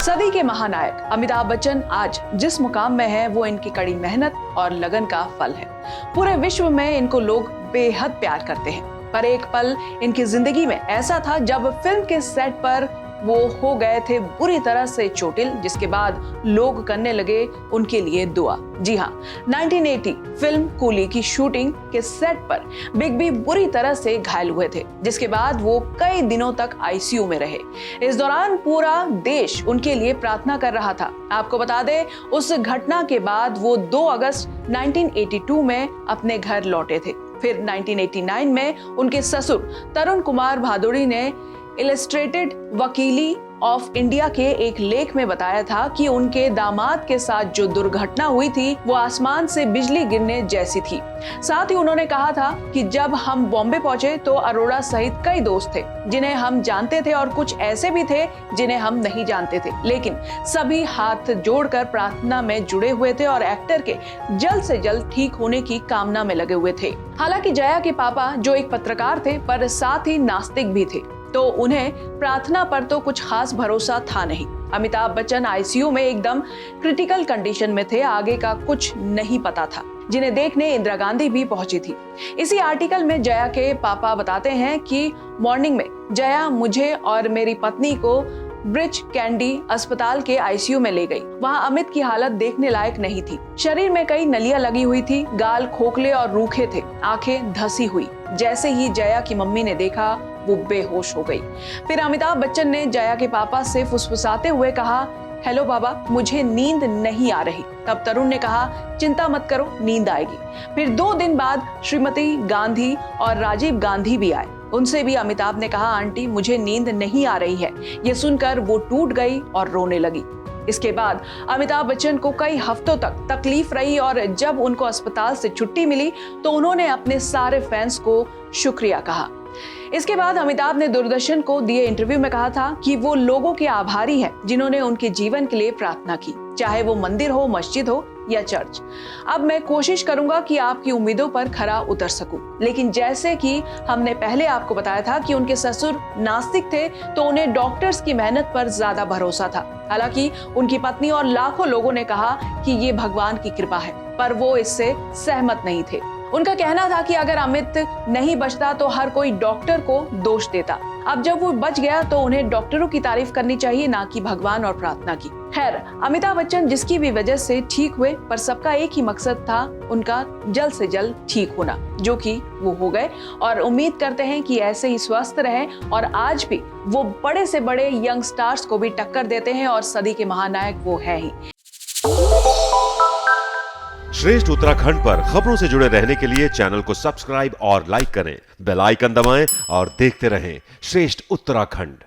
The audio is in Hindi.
सदी के महानायक अमिताभ बच्चन आज जिस मुकाम में हैं, वो इनकी कड़ी मेहनत और लगन का फल है। पूरे विश्व में इनको लोग बेहद प्यार करते हैं। पर एक पल इनकी जिंदगी में ऐसा था जब फिल्म के सेट पर वो हो गए थे बुरी तरह से चोटिल, जिसके बाद लोग करने लगे उनके लिए दुआ। जी हाँ, 1980 फिल्म कूली की शूटिंग के सेट पर बिग बी बुरी तरह से घायल हुए थे, जिसके बाद वो कई दिनों तक आईसीयू में रहे। इस दौरान पूरा देश उनके लिए प्रार्थना कर रहा था। आपको बता दें, उस घटना के बाद वो 2 अगस्त 1982 में अपने घर लौटे थे। फिर 1989 में उनके ससुर तरुण कुमार भादुड़ी ने इलस्ट्रेटेड वकीली ऑफ इंडिया के एक लेख में बताया था कि उनके दामाद के साथ जो दुर्घटना हुई थी वो आसमान से बिजली गिरने जैसी थी। साथ ही उन्होंने कहा था कि जब हम बॉम्बे पहुंचे तो अरोड़ा सहित कई दोस्त थे जिन्हें हम जानते थे और कुछ ऐसे भी थे जिन्हें हम नहीं जानते थे, लेकिन सभी हाथ जोड़कर प्रार्थना में जुड़े हुए थे और एक्टर के जल्द से जल्द ठीक होने की कामना में लगे हुए थे। हालांकि जया के पापा जो एक पत्रकार थे पर साथ ही नास्तिक भी थे, तो उन्हें प्रार्थना पर तो कुछ खास भरोसा था नहीं। अमिताभ बच्चन आईसीयू में एकदम क्रिटिकल कंडीशन में थे, आगे का कुछ नहीं पता था, जिन्हें देखने इंदिरा गांधी भी पहुंची थी। इसी आर्टिकल में जया के पापा बताते हैं कि मॉर्निंग में जया मुझे और मेरी पत्नी को ब्रिज कैंडी अस्पताल के आईसीयू में ले गई। वहां अमित की हालत देखने लायक नहीं थी। शरीर में कई नलियां लगी हुई थी, गाल खोखले और रूखे थे, आंखें धसी हुई। जैसे ही जया की मम्मी ने देखा वो बेहोश हो गई। फिर अमिताभ बच्चन ने जया के पापा से फुसफुसाते हुए कहा, हेलो बाबा, मुझे नींद नहीं आ रही। तब तरुण ने कहा, चिंता मत करो, नींद आएगी। फिर 2 दिन बाद श्रीमती गांधी और राजीव गांधी भी आए। उनसे भी अमिताभ ने कहा, आंटी मुझे नींद नहीं आ रही है। ये सुनकर वो टूट गई और रोने लगी। इसके बाद अमिताभ बच्चन को कई हफ्तों तक तकलीफ रही और जब उनको अस्पताल से छुट्टी मिली तो उन्होंने अपने सारे फैंस को शुक्रिया कहा। इसके बाद अमिताभ ने दूरदर्शन को दिए इंटरव्यू में कहा था कि वो लोगों के आभारी हैं जिन्होंने उनके जीवन के लिए प्रार्थना की, चाहे वो मंदिर हो, मस्जिद हो या चर्च। अब मैं कोशिश करूंगा कि आपकी उम्मीदों पर खरा उतर सकूं। लेकिन जैसे कि हमने पहले आपको बताया था कि उनके ससुर नास्तिक थे, तो उन्हें डॉक्टर्स की मेहनत पर ज्यादा भरोसा था। हालांकि उनकी पत्नी और लाखों लोगों ने कहा कि ये भगवान की कृपा है, पर वो इससे सहमत नहीं थे। उनका कहना था कि अगर अमित नहीं बचता तो हर कोई डॉक्टर को दोष देता। अब जब वो बच गया तो उन्हें डॉक्टरों की तारीफ करनी चाहिए, ना कि भगवान और प्रार्थना की। खैर, अमिताभ बच्चन जिसकी भी वजह से ठीक हुए, पर सबका एक ही मकसद था, उनका जल्द से जल्द ठीक होना, जो कि वो हो गए। और उम्मीद करते हैं कि ऐसे ही स्वस्थ रहें और आज भी वो बड़े से बड़े यंग स्टार्स को भी टक्कर देते हैं और सदी के महानायक वो है ही। श्रेष्ठ उत्तराखंड पर खबरों से जुड़े रहने के लिए चैनल को सब्सक्राइब और लाइक करें, बेल आइकन दबाएं और देखते रहें श्रेष्ठ उत्तराखंड।